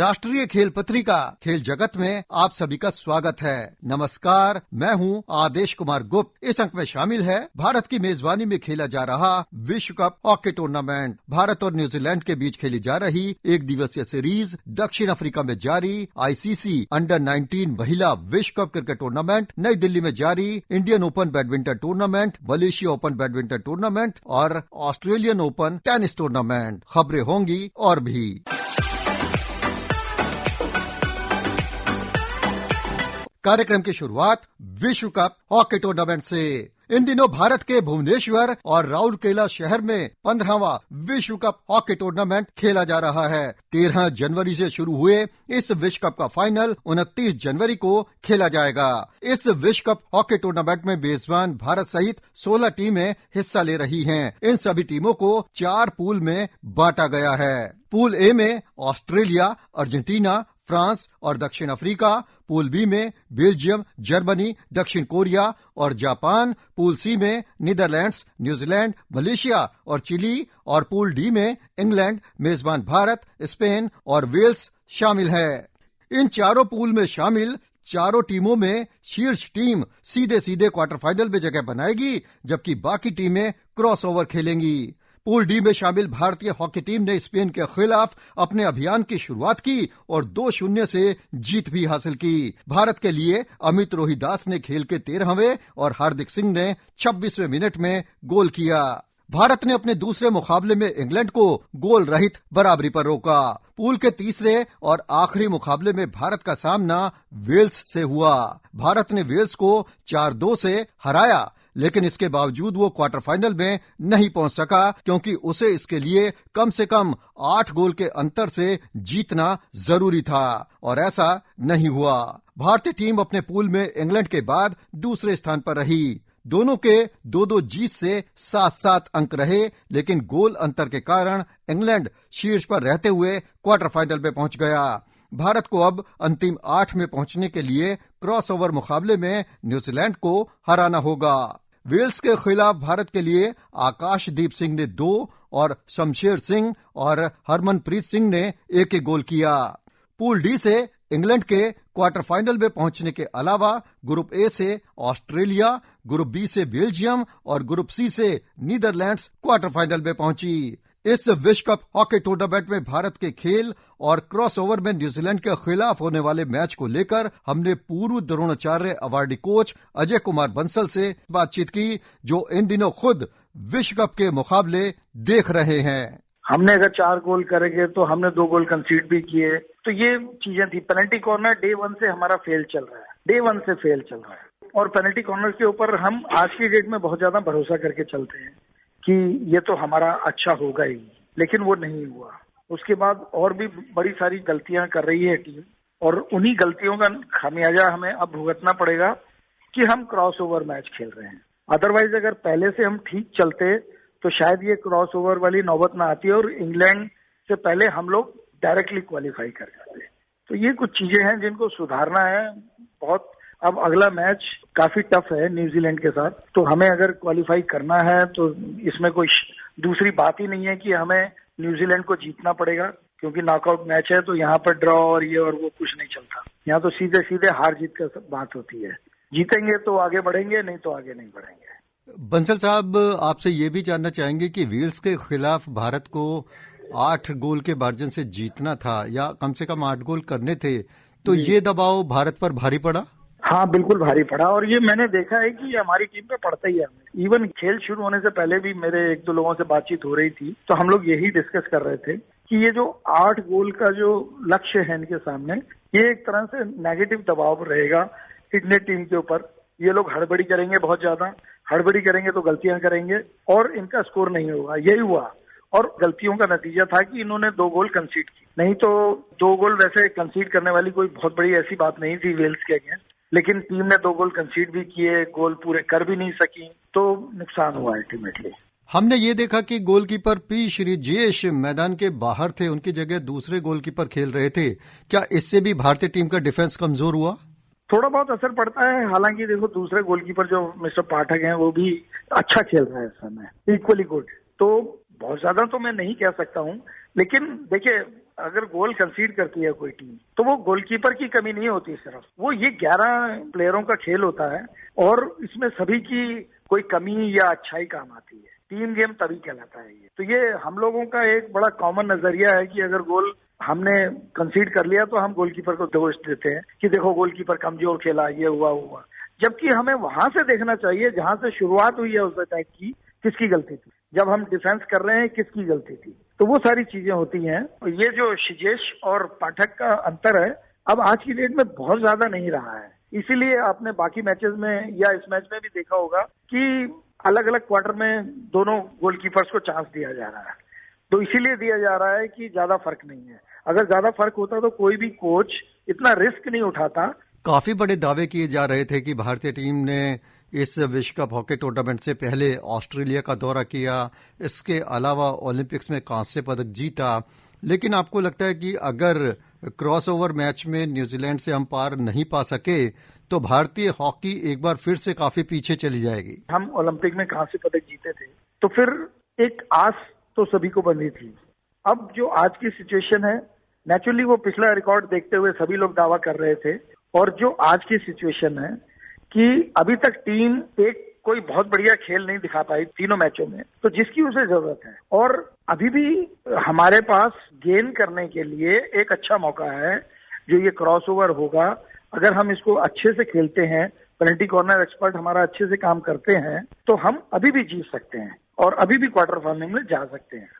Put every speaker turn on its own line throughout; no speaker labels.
राष्ट्रीय खेल पत्रिका खेल जगत में आप सभी का स्वागत है। नमस्कार, मैं हूं आदेश कुमार गुप्त। इस अंक में शामिल है भारत की मेजबानी में खेला जा रहा विश्व कप हॉकी टूर्नामेंट। भारत और न्यूजीलैंड के बीच खेली जा रही एक दिवसीय सीरीज दक्षिण अफ्रीका में जारी आईसीसी अंडर-19 महिला विश्व कप क्रिकेट टूर्नामेंट, नई दिल्ली में जारी Indian open badminton tournament, Malaysia open badminton tournament और ऑस्ट्रेलियन ओपन टेनिस टूर्नामेंट। खबरें होंगी और भी। कार्यक्रम की शुरुआत विश्व कप हॉकी टूर्नामेंट से। इन दिनों भारत के भुवनेश्वर और राउरकेला शहर में 15वां विश्व कप हॉकी टूर्नामेंट खेला जा रहा है। 13 जनवरी से शुरू हुए इस विश्व कप का फाइनल 29 जनवरी को खेला जाएगा। इस विश्व कप हॉकी टूर्नामेंट में मेजबान भारत सहित 16 टीमें हिस्सा ले रही हैं। इन सभी टीमों को 4 पूल में बांटा गया है। पूल ए में ऑस्ट्रेलिया, अर्जेंटीना, फ्रांस और दक्षिण अफ्रीका। पूल बी में बेल्जियम, जर्मनी, दक्षिण कोरिया और जापान। पूल सी में नीदरलैंड्स, न्यूजीलैंड, मलेशिया और चिली। और पूल डी में इंग्लैंड, मेजबान भारत, स्पेन और वेल्स शामिल है। इन चारों पूल में शामिल चारों टीमों में शीर्ष टीम सीधे सीधे क्वार्टर फाइनल में जगह बनाएगी, जबकि बाकी टीमें क्रॉस ओवर खेलेंगी। पूल डी में शामिल भारतीय हॉकी टीम ने स्पेन के खिलाफ अपने अभियान की शुरुआत की और 2-0 से जीत भी हासिल की। भारत के लिए अमित रोहिदास ने खेल के 13वें और हार्दिक सिंह ने 26वें मिनट में गोल किया। भारत ने अपने दूसरे मुकाबले में इंग्लैंड को गोल रहित बराबरी पर रोका। पूल के तीसरे और आखिरी मुकाबले में भारत का सामना वेल्स से हुआ। भारत ने वेल्स को 4-2 से हराया, लेकिन इसके बावजूद वो क्वार्टर फाइनल में नहीं पहुंच सका, क्योंकि उसे इसके लिए कम से कम 8 गोल के अंतर से जीतना जरूरी था और ऐसा नहीं हुआ। भारतीय टीम अपने पूल में इंग्लैंड के बाद दूसरे स्थान पर रही। दोनों के 2-2 जीत से 7-7 अंक रहे, लेकिन गोल अंतर के कारण इंग्लैंड शीर्ष पर रहते हुए क्वार्टर फाइनल में पहुंच गया। भारत को अब अंतिम 8 में पहुंचने के लिए क्रॉसओवर मुकाबले में न्यूजीलैंड को हराना होगा। वेल्स के खिलाफ भारत के लिए आकाशदीप सिंह ने 2 और शमशेर सिंह और हरमनप्रीत सिंह ने 1 गोल किया। पूल डी से इंग्लैंड के क्वार्टर फाइनल में पहुंचने के अलावा ग्रुप ए से ऑस्ट्रेलिया, ग्रुप बी से बेल्जियम और ग्रुप सी से नीदरलैंड्स क्वार्टर फाइनल में पहुंची। इस विश्व कप हॉकी टूर्नामेंट में भारत के खेल और क्रॉसओवर में न्यूजीलैंड के खिलाफ होने वाले मैच को लेकर हमने पूर्व द्रोणाचार्य अवार्डी कोच अजय कुमार बंसल से बातचीत की, जो इन दिनों खुद विश्व कप के मुकाबले देख रहे हैं।
हमने अगर 4 गोल करेंगे तो हमने 2 गोल कंसीड भी किए, तो ये चीजें थी। पेनल्टी कॉर्नर डे 1 से हमारा फेल चल रहा है, डे 1 से फेल चल रहा है। और पेनल्टी कॉर्नर के ऊपर हम आज की डेट में बहुत ज्यादा भरोसा करके चलते हैं कि ये तो हमारा अच्छा होगा ही, लेकिन वो नहीं हुआ। उसके बाद और भी बड़ी सारी गलतियां कर रही है टीम, और उन्हीं गलतियों का खामियाजा हमें अब भुगतना पड़ेगा कि हम क्रॉस ओवर मैच खेल रहे हैं। अदरवाइज अगर पहले से हम ठीक चलते तो शायद ये क्रॉस ओवर वाली नौबत ना आती और इंग्लैंड से पहले हम लोग डायरेक्टली क्वालिफाई कर जाते। तो ये कुछ चीजें हैं जिनको सुधारना है बहुत। अब अगला मैच काफी टफ है न्यूजीलैंड के साथ, तो हमें अगर क्वालिफाई करना है तो इसमें कोई दूसरी बात ही नहीं है कि हमें न्यूजीलैंड को जीतना पड़ेगा, क्योंकि नॉकआउट मैच है। तो यहाँ पर ड्रॉ और ये और वो कुछ नहीं चलता। यहाँ तो सीधे सीधे हार जीत का बात होती है। जीतेंगे तो आगे बढ़ेंगे, नहीं तो आगे नहीं बढ़ेंगे।
बंसल साहब, आपसे ये भी जानना चाहेंगे कि वेल्स के खिलाफ भारत को 8 गोल के मार्जिन से जीतना था, या कम से कम 8 गोल करने थे, तो ये दबाव भारत पर भारी पड़ा?
हाँ, बिल्कुल भारी पड़ा। और ये मैंने देखा है कि हमारी टीम पे पड़ता ही है। इवन खेल शुरू होने से पहले भी मेरे 1-2 लोगों से बातचीत हो रही थी, तो हम लोग यही डिस्कस कर रहे थे कि ये जो 8 गोल का जो लक्ष्य है इनके सामने, ये एक तरह से नेगेटिव दबाव रहेगा इंडियन टीम के ऊपर। ये लोग हड़बड़ी करेंगे, बहुत ज्यादा हड़बड़ी करेंगे तो गलतियां करेंगे और इनका स्कोर नहीं होगा। यही हुआ, और गलतियों का नतीजा था कि इन्होंने 2 गोल कंसीड की। नहीं तो 2 गोल वैसे कंसीड करने वाली कोई बहुत बड़ी ऐसी बात नहीं थी वेल्स के अगेंस्ट, लेकिन टीम ने 2 गोल कंसीड भी किए, गोल पूरे कर भी नहीं सकी, तो नुकसान हुआ अल्टीमेटली।
हमने ये देखा कि गोलकीपर पी श्रीजेश मैदान के बाहर थे, उनकी जगह दूसरे गोलकीपर खेल रहे थे। क्या इससे भी भारतीय टीम का डिफेंस कमजोर हुआ?
थोड़ा बहुत असर पड़ता है। हालांकि देखो, दूसरे गोलकीपर जो मिस्टर पाठक हैं वो भी अच्छा खेल रहा है इस समय, इक्वली गुड। तो बहुत ज्यादा तो मैं नहीं कह सकता हूँ, लेकिन देखिए अगर गोल कंसीड करती है कोई टीम तो वो गोलकीपर की कमी नहीं होती, सिर्फ वो ये 11 प्लेयरों का खेल होता है और इसमें सभी की कोई कमी या अच्छाई काम आती है। टीम गेम तभी कहलाता है ये। तो ये हम लोगों का एक बड़ा कॉमन नजरिया है कि अगर गोल हमने कंसीड कर लिया तो हम गोलकीपर को दोष देते हैं कि देखो गोलकीपर कमजोर खेला, ये हुआ। जबकि हमें वहां से देखना चाहिए जहां से शुरुआत हुई है उस अटैक की, किसकी गलती थी, जब हम डिफेंस कर रहे हैं किसकी गलती थी। तो वो सारी चीजें होती हैं। ये जो शिजेश और पाठक का अंतर है अब आज की डेट में बहुत ज्यादा नहीं रहा है। इसीलिए आपने बाकी मैचेस में या इस मैच में भी देखा होगा कि अलग अलग क्वार्टर में दोनों गोलकीपर्स को चांस दिया जा रहा है। तो इसीलिए दिया जा रहा है कि ज्यादा फर्क नहीं है। अगर ज्यादा फर्क होता तो कोई भी कोच इतना रिस्क नहीं उठाता।
काफी बड़े दावे किए जा रहे थे कि भारतीय टीम ने इस विश्व कप हॉकी टूर्नामेंट से पहले ऑस्ट्रेलिया का दौरा किया, इसके अलावा ओलंपिक्स में कांस्य पदक जीता। लेकिन आपको लगता है कि अगर क्रॉसओवर मैच में न्यूजीलैंड से हम पार नहीं पा सके तो भारतीय हॉकी एक बार फिर से काफी पीछे चली जाएगी?
हम ओलंपिक में कांस्य पदक जीते थे तो फिर एक आस तो सभी को बंधी थी। अब जो आज की सिचुएशन है, नेचुरली वो पिछला रिकॉर्ड देखते हुए सभी लोग दावा कर रहे थे। और जो आज की सिचुएशन है कि अभी तक टीम एक कोई बहुत बढ़िया खेल नहीं दिखा पाई तीनों मैचों में, तो जिसकी उसे जरूरत है। और अभी भी हमारे पास गेन करने के लिए एक अच्छा मौका है जो ये क्रॉसओवर होगा। अगर हम इसको अच्छे से खेलते हैं, पेनल्टी कॉर्नर एक्सपर्ट हमारा अच्छे से काम करते हैं, तो हम अभी भी जीत सकते हैं और अभी भी क्वार्टर फाइनल में जा सकते हैं।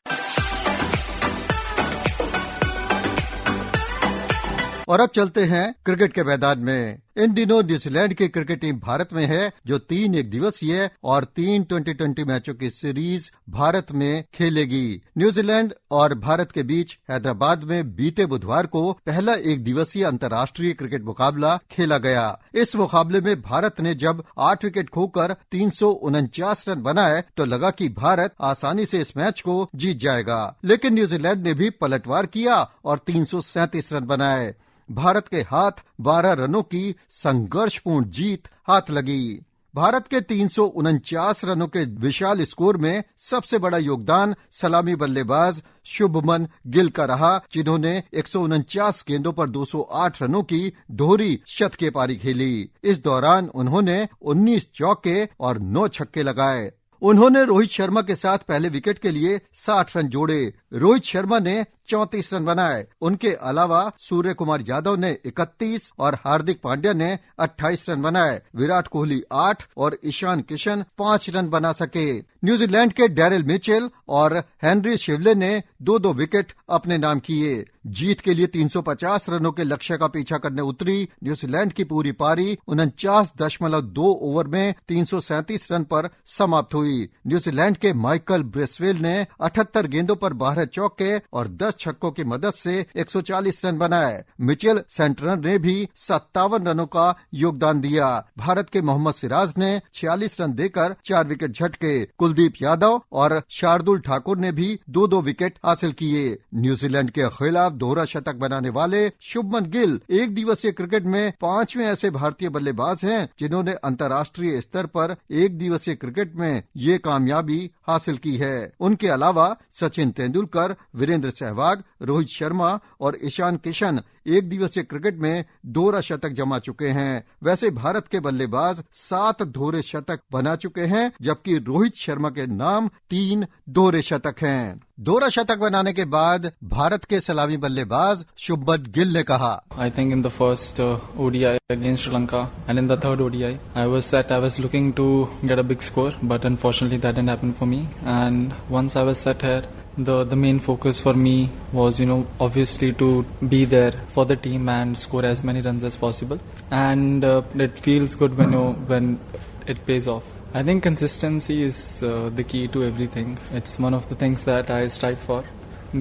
और अब चलते हैं क्रिकेट के मैदान में। इन दिनों न्यूजीलैंड की क्रिकेट टीम भारत में है जो 3 एक दिवसीय और 3 2020 मैचों की सीरीज भारत में खेलेगी। न्यूजीलैंड और भारत के बीच हैदराबाद में बीते बुधवार को पहला एक दिवसीय अंतर्राष्ट्रीय क्रिकेट मुकाबला खेला गया। इस मुकाबले में भारत ने जब 8 विकेट खोकर 349 रन बनाए तो लगा कि भारत आसानी से इस मैच को जीत जाएगा। लेकिन न्यूजीलैंड ने भी पलटवार किया और 337 रन बनाए। भारत के हाथ 12 रनों की संघर्षपूर्ण जीत हाथ लगी। भारत के 349 रनों के विशाल स्कोर में सबसे बड़ा योगदान सलामी बल्लेबाज शुभमन गिल का रहा, जिन्होंने 149 गेंदों पर 208 रनों की दोहरी शतकीय पारी खेली। इस दौरान उन्होंने 19 चौके और 9 छक्के लगाए। उन्होंने रोहित शर्मा के साथ पहले विकेट के लिए 60 रन जोड़े। रोहित शर्मा ने 34 रन बनाए। उनके अलावा सूर्य कुमार यादव ने 31 और हार्दिक पांड्या ने 28 रन बनाए। विराट कोहली 8 और ईशान किशन 5 रन बना सके। न्यूजीलैंड के डैरिल मिचेल और हेनरी शिवले ने 2-2 विकेट अपने नाम किए। जीत के लिए 350 रनों के लक्ष्य का पीछा करने उतरी न्यूजीलैंड की पूरी पारी 49.2 ओवर में 337 रन पर समाप्त हुई। न्यूजीलैंड के माइकल ब्रेसवेल ने 78 गेंदों पर 12 चौके और 10 छक्कों की मदद से 140 रन बनाए। मिचेल सेंटनर ने भी 57 रनों का योगदान दिया। भारत के मोहम्मद सिराज ने 46 रन देकर 4 विकेट झटके। कुलदीप यादव और शार्दुल ठाकुर ने भी 2-2 विकेट हासिल किए। न्यूजीलैंड के खिलाफ दोहरा शतक बनाने वाले शुभमन गिल एक दिवसीय क्रिकेट में 5वें ऐसे भारतीय बल्लेबाज हैं जिन्होंने अंतर्राष्ट्रीय स्तर पर एक दिवसीय क्रिकेट में ये कामयाबी हासिल की है। उनके अलावा सचिन तेंदुलकर, वीरेंद्र सहवाग, रोहित शर्मा और ईशान किशन एक दिवसीय क्रिकेट में दोहरा शतक जमा चुके हैं। वैसे भारत के बल्लेबाज 7 दोहरे शतक बना चुके हैं, जबकि रोहित शर्मा के नाम 3 दोहरे शतक हैं। दोहरा शतक बनाने के बाद भारत के सलामी बल्लेबाज शुभमन गिल ने कहा,
I think in the first ODI against Sri Lanka and in the third ODI, I was looking to get a big score, but unfortunately that didn't happen for me. And once I was set here, the main focus for me was, obviously to be there for the team and score as many runs as possible. And it feels good when it pays off. I think consistency is the key to everything. It's one of the things that I strive for.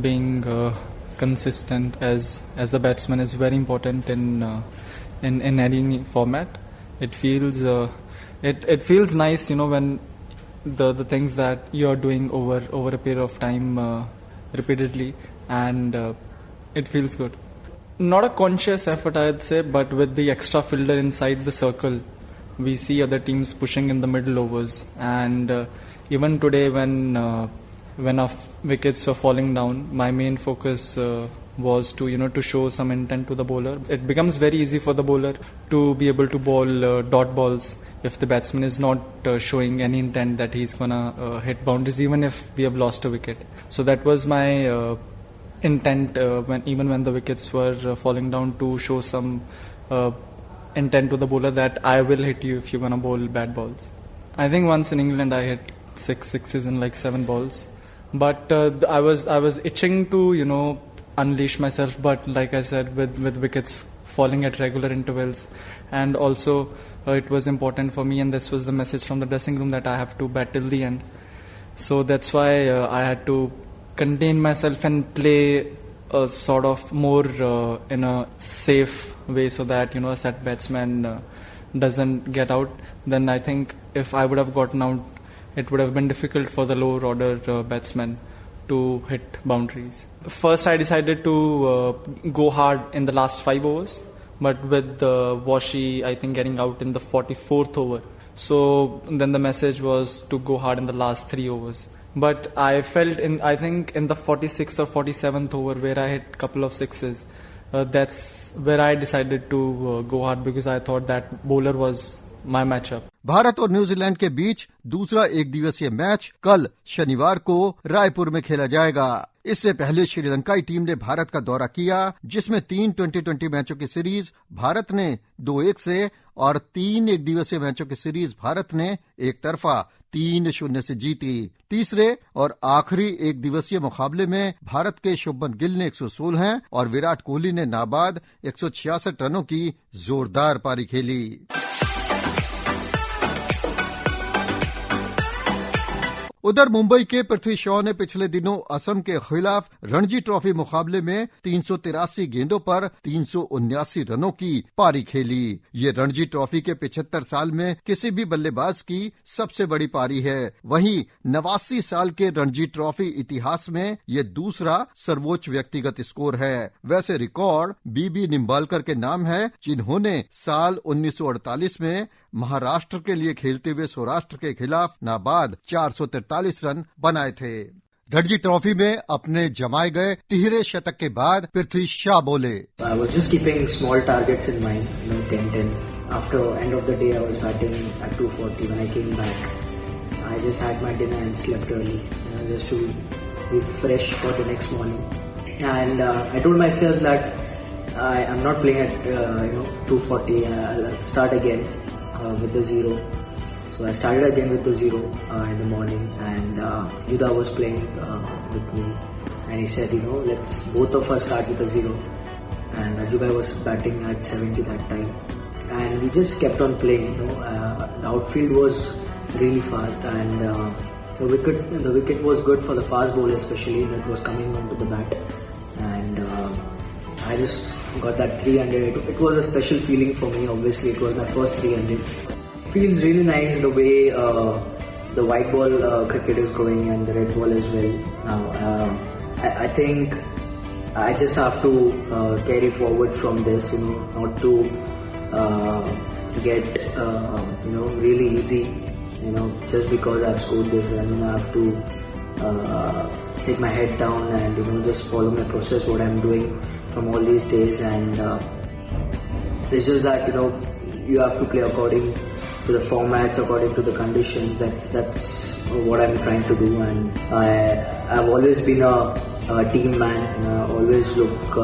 Being consistent as a batsman is very important in any format. It feels it feels nice, when the things that you are doing over a period of time repeatedly, and it feels good. Not a conscious effort, I'd say, but with the extra fielder inside the circle, we see other teams pushing in the middle overs, and even today when our wickets were falling down, my main focus was to show some intent to the bowler. It becomes very easy for the bowler to be able to bowl dot balls if the batsman is not showing any intent that he's gonna hit boundaries, even if we have lost a wicket. So that was my intent when the wickets were falling down, to show some intent to the bowler that I will hit you if you're gonna bowl bad balls. I think once in England I hit 6 sixes in like 7 balls, but I was itching to unleash myself, but like I said, with wickets falling at regular intervals, and also it was important for me, and this was the message from the dressing room, that I have to bat till the end. So that's why I had to contain myself and play a sort of more in a safe way, so that a set batsman doesn't get out. Then I think if I would have gotten out, it would have been difficult for the lower order batsmen to hit boundaries. First, I decided to go hard in the last 5 overs, but with Washi, I think, getting out in the 44th over. So then the message was to go hard in the last 3 overs. But I felt in the 46th or 47th over, where I hit a couple of sixes, that's where I decided to go hard, because I thought that bowler was my matchup.
Bharat और New Zealand के बीच दूसरा एक दिवसीय match कल शनिवार को रायपुर में खेला जाएगा। इससे पहले श्रीलंकाई टीम ने भारत का दौरा किया, जिसमें 3 2020 मैचों की सीरीज भारत ने 2-1 से और 3 एक दिवसीय मैचों की सीरीज भारत ने एक तरफा 3-0 से जीती। तीसरे और आखिरी एक दिवसीय मुकाबले में भारत के शुभमन गिल ने 116 और विराट कोहली ने नाबाद 166 रनों की जोरदार पारी खेली। उधर मुंबई के पृथ्वी शॉ ने पिछले दिनों असम के खिलाफ रणजी ट्रॉफी मुकाबले में 383 गेंदों पर 379 रनों की पारी खेली। ये रणजी ट्रॉफी के 75 साल में किसी भी बल्लेबाज की सबसे बड़ी पारी है। वहीं 89 साल के रणजी ट्रॉफी इतिहास में ये दूसरा सर्वोच्च व्यक्तिगत स्कोर है। वैसे रिकॉर्ड बीबी निम्बालकर के नाम है, जिन्होंने साल 1948 में महाराष्ट्र के लिए खेलते हुए सौराष्ट्र के खिलाफ नाबाद 443 रन बनाए थे। रणजी ट्रॉफी में अपने जमाए गए तिहरे शतक के बाद पृथ्वी शॉ बोले,
I was just keeping small targets in mind, 10-10. After end of the day, I was batting at 240. When I came back, I just had my dinner and slept early, just to be fresh for the next morning. And I told myself that I'm not playing at 240. I'll start again with the 0. So I started again with the 0 in the morning, and Juda was playing with me, and he said, let's both of us start with a 0. And Rajubai was batting at 70 that time, and we just kept on playing. The outfield was really fast, and the wicket was good for the fast bowler, especially that was coming onto the bat. And I just got that 300. It was a special feeling for me. Obviously, it was my first 300. Feels really nice the way the white ball cricket is going and the red ball as well. Now, I think I just have to carry forward from this, not to get really easy, just because I've scored this. I have to take my head down and just follow my process, what I'm doing from all these days, and it's just that you have to play according to the formats, according to the conditions. That's what I'm trying to do, and I've always been a team man, and I always look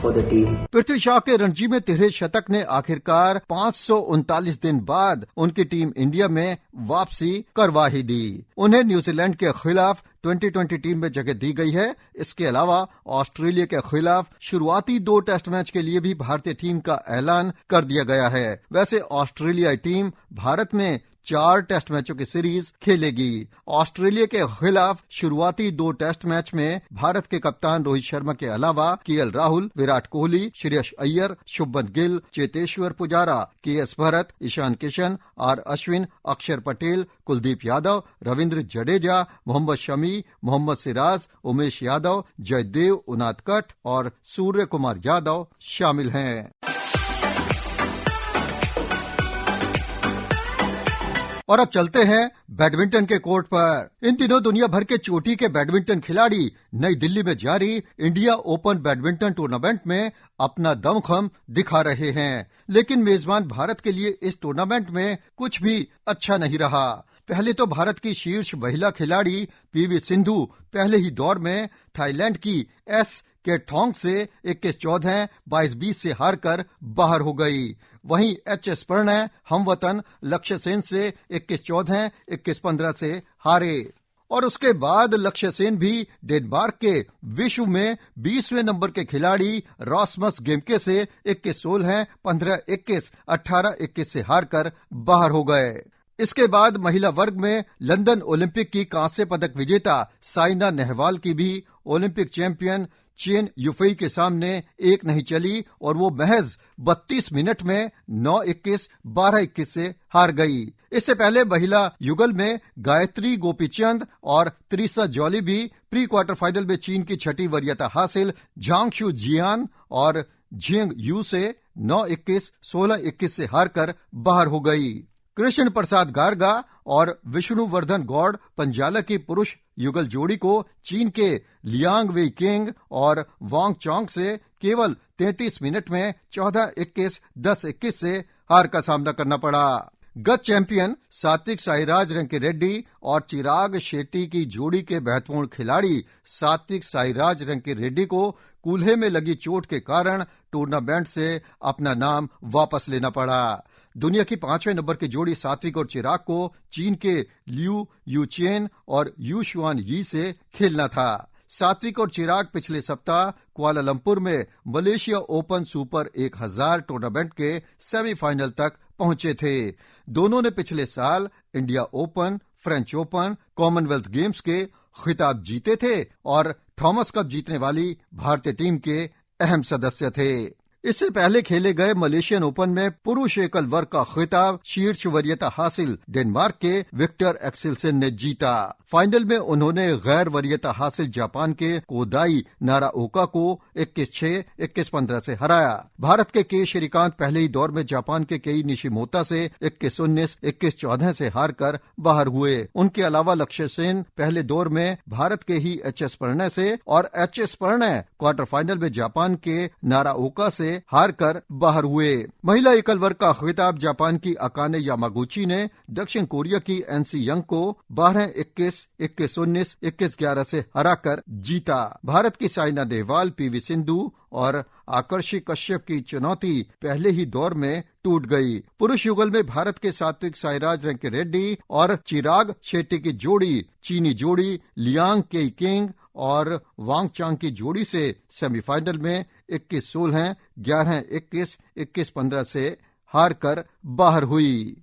for the team.
Prithvi Shaw के रणजी में तिहरे शतक ने आखिरकार 539 दिन बाद उनकी team India में वापसी करवा ही दी। उन्हें न्यूजीलैंड के खिलाफ 2020 टीम में जगह दी गई है। इसके अलावा ऑस्ट्रेलिया के खिलाफ शुरुआती 2 टेस्ट मैच के लिए भी भारतीय टीम का ऐलान कर दिया गया है। वैसे ऑस्ट्रेलियाई टीम भारत में 4 टेस्ट मैचों की सीरीज खेलेगी। ऑस्ट्रेलिया के खिलाफ शुरुआती 2 टेस्ट मैच में भारत के कप्तान रोहित शर्मा के अलावा KL Rahul, Virat Kohli, Shreyas Iyer, Shubman Gill, Cheteshwar Pujara, KS Bharat, Ishan Kishan, R Ashwin, Axar Patel, Kuldeep Yadav, Ravindra Jadeja, Mohammed Shami, Mohammad Siraj, Umesh Yadav, Jaydev Unadkat और सूर्य कुमार यादव शामिल हैं। और अब चलते हैं बैडमिंटन के कोर्ट पर। इन दिनों दुनिया भर के चोटी के बैडमिंटन खिलाड़ी नई दिल्ली में जारी इंडिया ओपन बैडमिंटन टूर्नामेंट में अपना दमखम दिखा रहे हैं, लेकिन मेजबान भारत के लिए इस टूर्नामेंट में कुछ भी अच्छा नहीं रहा। पहले तो भारत की शीर्ष महिला खिलाड़ी पीवी सिंधु पहले ही दौर में थाईलैंड की एस केटोंग से 21-14, 22-20 से हारकर बाहर हो गई। वहीं एच.एस. प्रणय हमवतन लक्ष्य सेन से 21-14, 21-15 से हारे और उसके बाद लक्ष्य सेन भी डेनमार्क के विश्व में 20वें नंबर के खिलाड़ी रॉसमस गेमके से 21-16, 15-21, 18-21 से हारकर बाहर हो गए। इसके बाद महिला वर्ग में लंदन ओलंपिक की कांस्य पदक विजेता साइना नेहवाल की भी ओलंपिक चैंपियन चेन युफई के सामने एक नहीं चली और वो महज 32 मिनट में 9-21, 12-21 से हार गई। इससे पहले महिला युगल में गायत्री गोपीचंद और त्रिसा जॉली भी प्री क्वार्टर फाइनल में चीन की छठी वरीयता हासिल झांगशू जियान और झेंग यू से 9-21, 16-21 से हारकर बाहर हो गई। कृष्ण प्रसाद गारगा और विष्णुवर्धन गौड़ पंजाला की पुरुष युगल जोड़ी को चीन के लियांग वेई किंग और वांग चोंग से केवल 33 मिनट में 14-21, 10-21 से हार का सामना करना पड़ा। गत चैंपियन सात्विक साईराज रंकीरेड्डी और चिराग शेट्टी की जोड़ी के महत्वपूर्ण खिलाड़ी सात्विक साईराज रंकीरेड्डी को कूल्हे में लगी चोट के कारण टूर्नामेंट से अपना नाम वापस लेना पड़ा। दुनिया की 5वें नंबर की जोड़ी सात्विक और चिराग को चीन के लियू यूचेन और यू शुआन यी से खेलना था। सात्विक और चिराग पिछले सप्ताह कुआलालंपुर में मलेशिया ओपन सुपर 1000 टूर्नामेंट के सेमीफाइनल तक पहुंचे थे। दोनों ने पिछले साल India open, French open, Commonwealth games के खिताब जीते थे और थॉमस कप जीतने वाली भारतीय टीम के अहम सदस्य थे। इससे पहले खेले गए मलेशियन ओपन में पुरुष एकल वर्ग का खिताब शीर्ष वरीयता हासिल डेनमार्क के विक्टर एक्सेलसन ने जीता। फाइनल में उन्होंने गैर वरीयता हासिल जापान के कोदाई नाराओका को 21-6, 21-15 से हराया। भारत के श्रीकांत पहले ही दौर में जापान के केई निशिमोता से 21-19, 21-14 से हारकर बाहर हुए। उनके अलावा लक्ष्य सेन पहले दौर में भारत के ही एच.एस. प्रणय से और एच.एस. प्रणय क्वार्टर फाइनल में जापान के नाराओका से हारकर बाहर हुए। महिला एकल वर्ग का खिताब जापान की अकाने यामागुची ने दक्षिण कोरिया की एनसी यंग को 12-21, 21-19, 21-11 से हराकर जीता। भारत की साइना नेहवाल, पीवी सिंधु और आकर्षि कश्यप की चुनौती पहले ही दौर में टूट गई। पुरुष युगल में भारत के सात्विक साईराज रंकीरेड्डी और चिराग शेट्टी की जोड़ी चीनी जोड़ी लियांग केई किंग और वांग चांग की जोड़ी से सेमीफाइनल में 21-16, 11-21, 21-15 से हारकर बाहर हुई।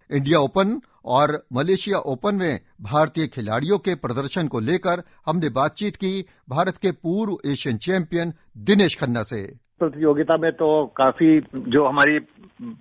इंडिया ओपन और मलेशिया ओपन में भारतीय खिलाड़ियों के प्रदर्शन को लेकर हमने बातचीत की भारत के पूर्व एशियन चैंपियन दिनेश खन्ना से।
प्रतियोगिता में तो काफी जो हमारी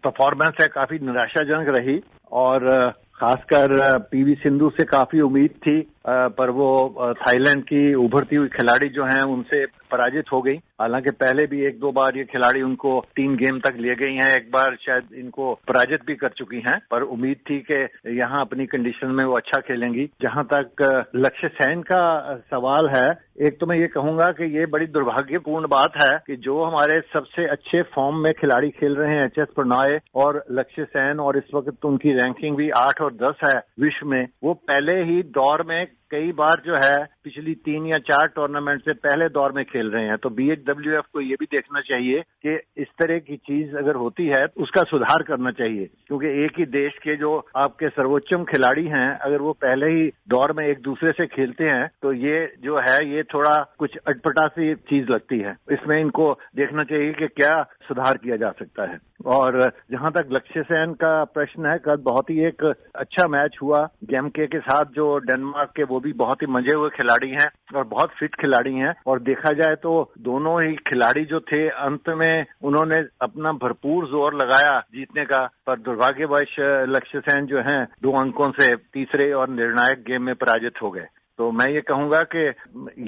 परफॉर्मेंस है काफी निराशाजनक रही और खासकर पीवी सिंधु से काफी उम्मीद थी, पर वो थाईलैंड की उभरती हुई खिलाड़ी जो हैं उनसे पराजित हो गई। हालांकि पहले भी 1-2 बार ये खिलाड़ी उनको 3 गेम तक ले गई हैं, एक बार शायद इनको पराजित भी कर चुकी हैं, पर उम्मीद थी कि यहाँ अपनी कंडीशन में वो अच्छा खेलेंगी। जहां तक लक्ष्य सेन का सवाल है, एक तो मैं ये कहूंगा कि ये बड़ी दुर्भाग्यपूर्ण बात है कि जो हमारे सबसे अच्छे फॉर्म में खिलाड़ी खेल रहे हैं एच.एस. प्रणय और लक्ष्य सेन, और इस वक्त उनकी रैंकिंग भी 8 और 10 है विश्व में, वो पहले ही दौर में कई बार जो है पिछली 3 या 4 टूर्नामेंट से पहले दौर में खेल रहे हैं। तो BHWF को ये भी देखना चाहिए कि इस तरह की चीज अगर होती है उसका सुधार करना चाहिए, क्योंकि एक ही देश के जो आपके सर्वोच्चम खिलाड़ी हैं अगर वो पहले ही दौर में एक दूसरे से खेलते हैं तो ये जो है ये थोड़ा कुछ अटपटा सी चीज लगती है। इसमें इनको देखना चाहिए कि क्या सुधार किया जा सकता है। और जहां तक लक्ष्य सेन का प्रश्न है, कल बहुत ही एक अच्छा मैच हुआ गेमके के साथ, जो डेनमार्क के वो भी बहुत ही मजे हुए खिलाड़ी हैं और बहुत फिट खिलाड़ी हैं। और देखा जाए तो दोनों ही खिलाड़ी जो थे अंत में उन्होंने अपना भरपूर जोर लगाया जीतने का, पर दुर्भाग्यवश लक्ष्य सेन जो हैं 2 अंकों से तीसरे और निर्णायक गेम में पराजित हो गए। तो मैं ये कहूंगा कि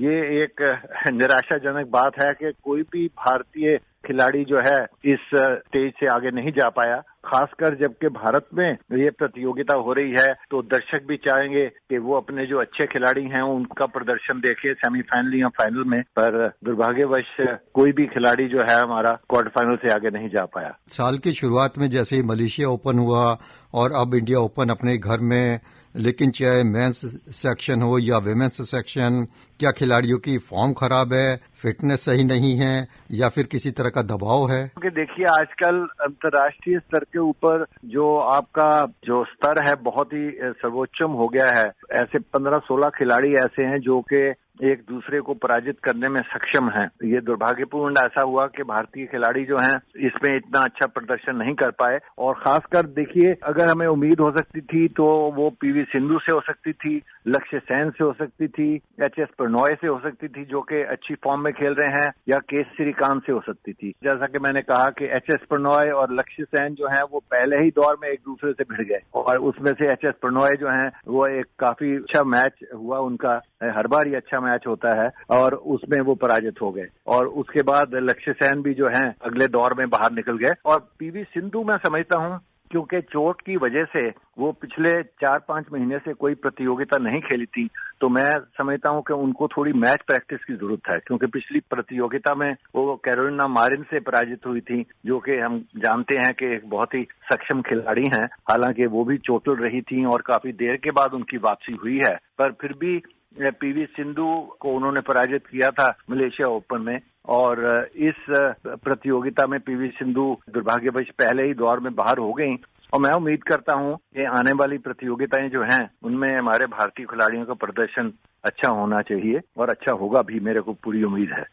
ये एक निराशाजनक बात है कि कोई भी भारतीय खिलाड़ी जो है इस स्टेज से आगे नहीं जा पाया। खासकर जबकि भारत में ये प्रतियोगिता हो रही है तो दर्शक भी चाहेंगे कि वो अपने जो अच्छे खिलाड़ी हैं उनका प्रदर्शन देखे सेमीफाइनल या फाइनल में, पर दुर्भाग्यवश कोई भी खिलाड़ी जो है हमारा क्वार्टर फाइनल से आगे नहीं जा पाया।
साल की शुरुआत में जैसे ही मलेशिया ओपन हुआ और अब इंडिया ओपन अपने घर में, लेकिन चाहे मेंस सेक्शन हो या विमेंस सेक्शन, क्या खिलाड़ियों की फॉर्म खराब है, फिटनेस सही नहीं है या फिर किसी तरह का दबाव है?
क्योंकि देखिए आजकल अंतर्राष्ट्रीय स्तर के ऊपर जो आपका जो स्तर है बहुत ही सर्वोच्चम हो गया है। ऐसे 15-16 खिलाड़ी ऐसे हैं जो कि एक दूसरे को पराजित करने में सक्षम हैं। ये दुर्भाग्यपूर्ण ऐसा हुआ कि भारतीय खिलाड़ी जो हैं इसमें इतना अच्छा प्रदर्शन नहीं कर पाए। और खासकर देखिए अगर हमें उम्मीद हो सकती थी तो वो पीवी सिंधु से हो सकती थी, लक्ष्य सेन से हो सकती थी, एचएस प्रणॉय से हो सकती थी जो कि अच्छी फॉर्म में खेल रहे हैं, या के श्रीकांत से हो सकती थी। जैसा कि मैंने कहा कि एचएस प्रणॉय और लक्ष्य सेन जो है वो पहले ही दौर में एक दूसरे से भिड़ गए और उसमें से एचएस प्रणॉय जो है वो एक काफी अच्छा मैच हुआ उनका, हर बार ही अच्छा मैच होता है और उसमें वो पराजित हो गए। और उसके बाद लक्ष्य सेन भी जो हैं अगले दौर में बाहर निकल गए। और पीवी सिंधु मैं समझता हूं क्योंकि चोट की वजह से वो पिछले 4-5 महीने से कोई प्रतियोगिता नहीं खेली थी, तो मैं समझता हूं कि उनको थोड़ी मैच प्रैक्टिस की जरूरत है, क्योंकि पिछली प्रतियोगिता में वो कैरोलिना मारिन से पराजित हुई थी जो कि हम जानते हैं कि एक बहुत ही सक्षम खिलाड़ी हैं। हालांकि वो भी चोटिल रही थी और काफी देर के बाद उनकी वापसी हुई है, पर फिर भी पीवी सिंधु को उन्होंने पराजित किया था मलेशिया ओपन में। और इस प्रतियोगिता में पीवी सिंधु दुर्भाग्यवश पहले ही दौर में बाहर हो गई। और मैं उम्मीद करता हूं कि आने वाली प्रतियोगिताएं जो हैं उनमें हमारे भारतीय खिलाड़ियों का प्रदर्शन अच्छा होना चाहिए और अच्छा होगा भी, मेरे को पूरी उम्मीद है।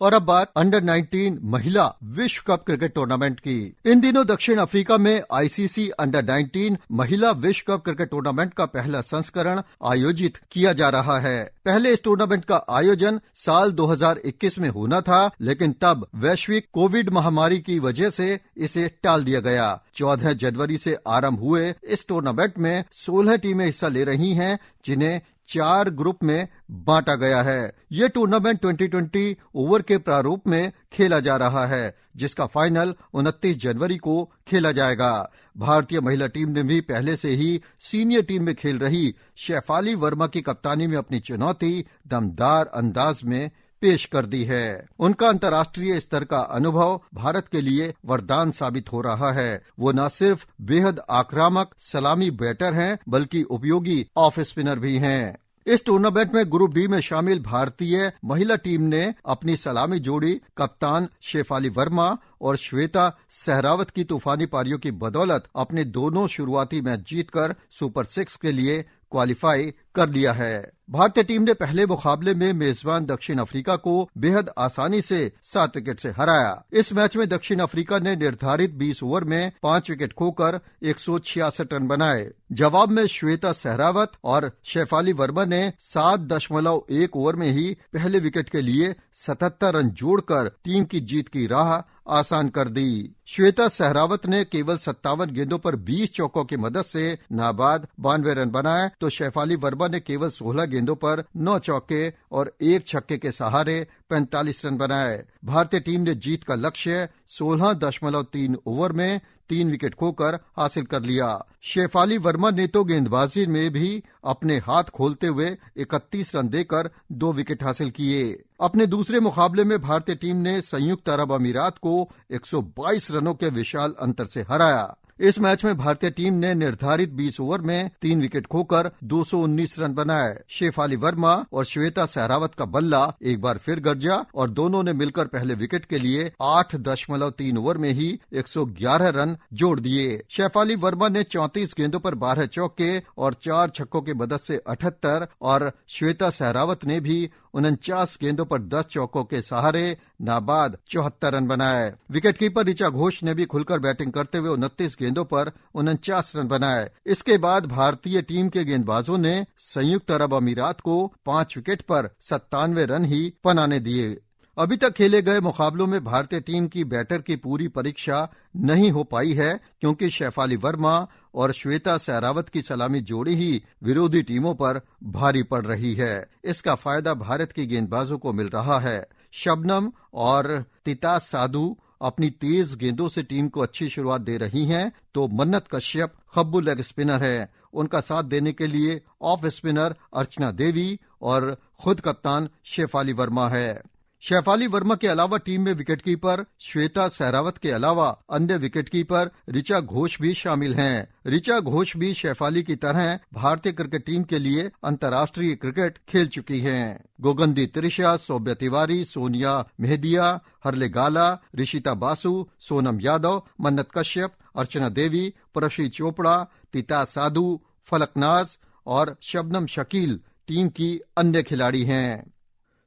और अब बात अंडर 19 महिला विश्व कप क्रिकेट टूर्नामेंट की। इन दिनों दक्षिण अफ्रीका में आईसीसी अंडर 19 महिला विश्व कप क्रिकेट टूर्नामेंट का पहला संस्करण आयोजित किया जा रहा है। पहले इस टूर्नामेंट का आयोजन साल 2021 में होना था, लेकिन तब वैश्विक कोविड महामारी की वजह से इसे टाल दिया गया। 14 जनवरी से आरंभ हुए इस टूर्नामेंट में 16 टीमें हिस्सा ले रही हैं, जिन्हें 4 ग्रुप में बांटा गया है। ये टूर्नामेंट 2020 ओवर के प्रारूप में खेला जा रहा है, जिसका फाइनल 29 जनवरी को खेला जाएगा। भारतीय महिला टीम ने भी पहले से ही सीनियर टीम में खेल रही शेफाली वर्मा की कप्तानी में अपनी चुनौती दमदार अंदाज में पेश कर दी है। उनका अंतर्राष्ट्रीय स्तर का अनुभव भारत के लिए वरदान साबित हो रहा है। वो न सिर्फ बेहद आक्रामक सलामी बैटर हैं, बल्कि उपयोगी ऑफ स्पिनर भी हैं। इस टूर्नामेंट में ग्रुप डी में शामिल भारतीय महिला टीम ने अपनी सलामी जोड़ी कप्तान शेफाली वर्मा और श्वेता सहरावत की तूफानी पारियों की बदौलत अपने दोनों शुरुआती मैच जीतकर सुपर 6 के लिए क्वालिफाई कर लिया है। भारतीय टीम ने पहले मुकाबले में मेजबान दक्षिण अफ्रीका को बेहद आसानी से 7 विकेट से हराया। इस मैच में दक्षिण अफ्रीका ने निर्धारित 20 ओवर में 5 विकेट खोकर 166 रन बनाए। जवाब में श्वेता सहरावत और शेफाली वर्मा ने 7.1 ओवर में ही पहले विकेट के लिए 77 रन जोड़कर टीम की जीत की राह आसान कर दी। श्वेता सहरावत ने केवल 57 गेंदों पर 20 चौकों की मदद से नाबाद 92 रन बनाए, तो शेफाली वर्मा ने केवल 16 गेंदों पर 9 चौके और 1 छक्के के सहारे 45 रन बनाए। भारतीय टीम ने जीत का लक्ष्य 16.3 ओवर में 3 विकेट खोकर हासिल कर लिया। शेफाली वर्मा ने तो गेंदबाजी में भी अपने हाथ खोलते हुए 31 रन देकर 2 विकेट हासिल किए। अपने दूसरे मुकाबले में भारतीय टीम ने संयुक्त अरब अमीरात को 122 रनों के विशाल अंतर से हराया। इस मैच में भारतीय टीम ने निर्धारित 20 ओवर में 3 विकेट खोकर 219 रन बनाए। शेफाली वर्मा और श्वेता सहरावत का बल्ला एक बार फिर गरजा और दोनों ने मिलकर पहले विकेट के लिए 8.3 ओवर में ही 111 रन जोड़ दिए। शेफाली वर्मा ने 34 गेंदों पर 12 चौके और 4 छक्कों की मदद से 78 और श्वेता सहरावत ने भी 49 गेंदों पर 10 चौकों के सहारे नाबाद 74 रन बनाए। विकेटकीपर ऋचा घोष ने भी खुलकर बैटिंग करते हुए 29 गेंदों पर 49 रन बनाए। इसके बाद भारतीय टीम के गेंदबाजों ने संयुक्त अरब अमीरात को 5 विकेट पर 97 रन ही बनाने दिए। अभी तक खेले गए मुकाबलों में भारतीय टीम की बैटर की पूरी परीक्षा नहीं हो पाई है, क्योंकि शेफाली वर्मा और श्वेता सहरावत की सलामी जोड़ी ही विरोधी टीमों पर भारी पड़ रही है। इसका फायदा भारत की गेंदबाजों को मिल रहा है। शबनम और तितास साधु अपनी तेज गेंदों से टीम को अच्छी शुरुआत दे रही हैं, तो मन्नत कश्यप खब्बू लेग स्पिनर है। उनका साथ देने के लिए ऑफ स्पिनर अर्चना देवी और खुद कप्तान शेफाली वर्मा है। शेफाली वर्मा के अलावा टीम में विकेटकीपर श्वेता सहरावत के अलावा अन्य विकेटकीपर ऋचा घोष भी शामिल हैं। ऋचा घोष भी शेफाली की तरह भारतीय क्रिकेट टीम के लिए अंतर्राष्ट्रीय क्रिकेट खेल चुकी हैं। गोगंदी त्रिशा, सौम्या तिवारी, सोनिया मेहदिया, हरले गाला, ऋषिता बासु, सोनम यादव, मन्नत कश्यप, अर्चना देवी, प्रशी चोपड़ा, तिता साधु, फलकनाज और शबनम शकील टीम की अन्य खिलाड़ी हैं।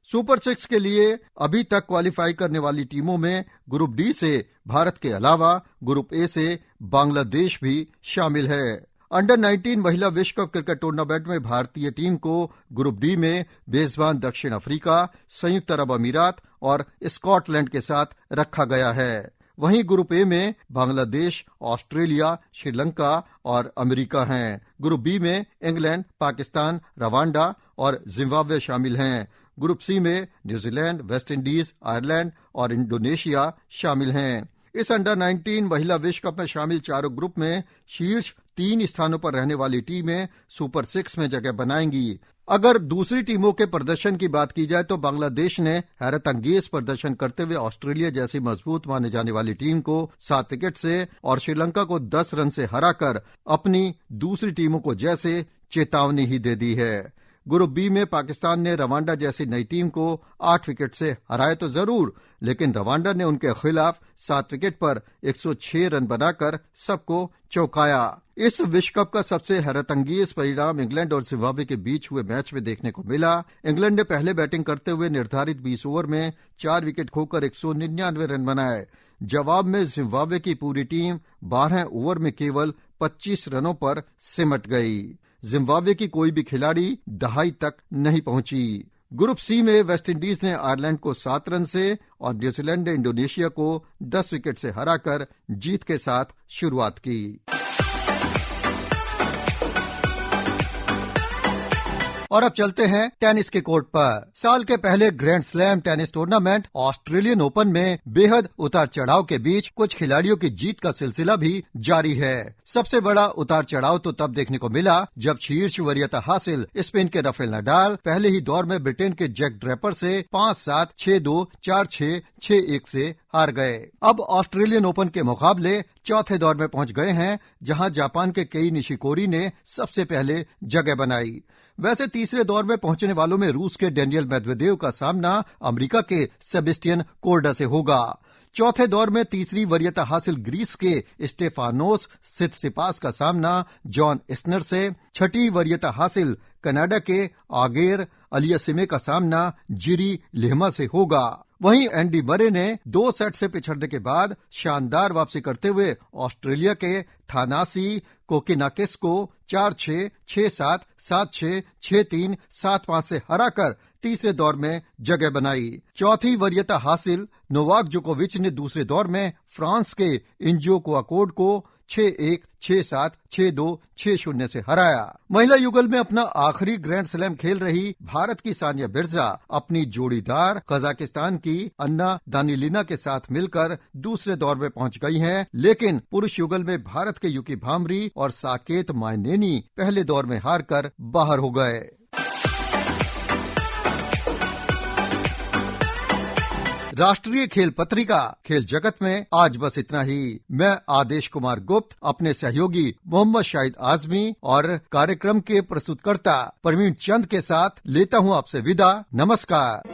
सुपर 6 के लिए अभी तक क्वालिफाई करने वाली टीमों में ग्रुप डी से भारत के अलावा ग्रुप ए से बांग्लादेश भी शामिल है। अंडर 19 महिला विश्व कप क्रिकेट टूर्नामेंट में भारतीय टीम को ग्रुप डी में मेजबान दक्षिण अफ्रीका, संयुक्त अरब अमीरात और स्कॉटलैंड के साथ रखा गया है। वहीं ग्रुप ए में बांग्लादेश, ऑस्ट्रेलिया, श्रीलंका और अमेरिका हैं। ग्रुप बी में इंग्लैंड, पाकिस्तान, रवांडा और जिम्बाब्वे शामिल हैं। ग्रुप सी में न्यूजीलैंड, वेस्ट इंडीज, आयरलैंड और इंडोनेशिया शामिल हैं। इस अंडर 19 महिला विश्व कप में शामिल चारों ग्रुप में शीर्ष 3 स्थानों पर रहने वाली टीमें सुपर 6 में जगह बनाएंगी। अगर दूसरी टीमों के प्रदर्शन की बात की जाए तो बांग्लादेश ने हैरत अंगेज प्रदर्शन करते हुए ऑस्ट्रेलिया जैसी मजबूत माने जाने वाली टीम को 7 विकेट से और श्रीलंका को 10 रन से हराकर अपनी दूसरी टीमों को जैसे चेतावनी ही दे दी है। ग्रुप बी में पाकिस्तान ने रवांडा जैसी नई टीम को 8 विकेट से हराया तो जरूर, लेकिन रवांडा ने उनके खिलाफ 7 विकेट पर 106 रन बनाकर सबको चौंकाया। इस विश्व कप का सबसे हैरतअंगेज परिणाम इंग्लैंड और जिम्बाब्वे के बीच हुए मैच में देखने को मिला। इंग्लैंड ने पहले बैटिंग करते हुए निर्धारित 20 ओवर में 4 विकेट खोकर 199 रन बनाए। जवाब में जिम्बाब्वे की पूरी टीम 12 ओवर में केवल 25 रनों पर सिमट गई। जिम्बाब्वे की कोई भी खिलाड़ी दहाई तक नहीं पहुंची। ग्रुप सी में वेस्टइंडीज ने आयरलैंड को 7 रन से और न्यूजीलैंड ने इंडोनेशिया को 10 विकेट से हराकर जीत के साथ शुरुआत की। और अब चलते हैं टेनिस के कोर्ट पर। साल के पहले grand slam tennis tournament Australian open में बेहद उतार चढ़ाव के बीच कुछ खिलाड़ियों की जीत का सिलसिला भी जारी है। सबसे बड़ा उतार चढ़ाव तो तब देखने को मिला जब शीर्ष वरीयता हासिल स्पेन के राफेल नडाल पहले ही दौर में ब्रिटेन के जैक ड्रैपर से 5-7, 6-2, 4-6, 6-1 से हार गए। अब ऑस्ट्रेलियन ओपन के मुकाबले चौथे दौर में पहुंच गए हैं, जहां जापान के केई निशिकोरी ने सबसे पहले जगह बनाई। वैसे तीसरे दौर में पहुंचने वालों में रूस के डेनियल मेदवेदेव का सामना अमेरिका के सेबेस्टियन कोर्डा से होगा। चौथे दौर में तीसरी वरीयता हासिल ग्रीस के स्टेफानोस सित्सिपास का सामना जॉन इस्नर से, छठी वरीयता हासिल कनाडा के आगेर अलियासिमे का सामना जिरी लिहमा से होगा। वहीं एंडी मरे ने 2 सेट से पिछड़ने के बाद शानदार वापसी करते हुए ऑस्ट्रेलिया के थानासी कोकिनाकिस को 4-6, 6-7, 7-6, 6-3, 7-5 से हराकर तीसरे दौर में जगह बनाई। चौथी वरीयता हासिल नोवाक जोकोविच ने दूसरे दौर में फ्रांस के इंजो कोआकोड को 6-1, 6-7, 6-2, 6-0 से हराया। महिला युगल में अपना आखिरी ग्रैंड स्लैम खेल रही भारत की सानिया मिर्जा अपनी जोड़ीदार कजाकिस्तान की अन्ना दानिलिना के साथ मिलकर दूसरे दौर में पहुंच गई हैं, लेकिन पुरुष युगल में भारत के युकी भामरी और साकेत मायनेनी पहले दौर में हारकर बाहर हो गए। राष्ट्रीय खेल पत्रिका खेल जगत में आज बस इतना ही। मैं आदेश कुमार गुप्त अपने सहयोगी मोहम्मद शाहिद आजमी और कार्यक्रम के प्रस्तुतकर्ता प्रवीण चंद के साथ लेता हूं आपसे विदा। नमस्कार।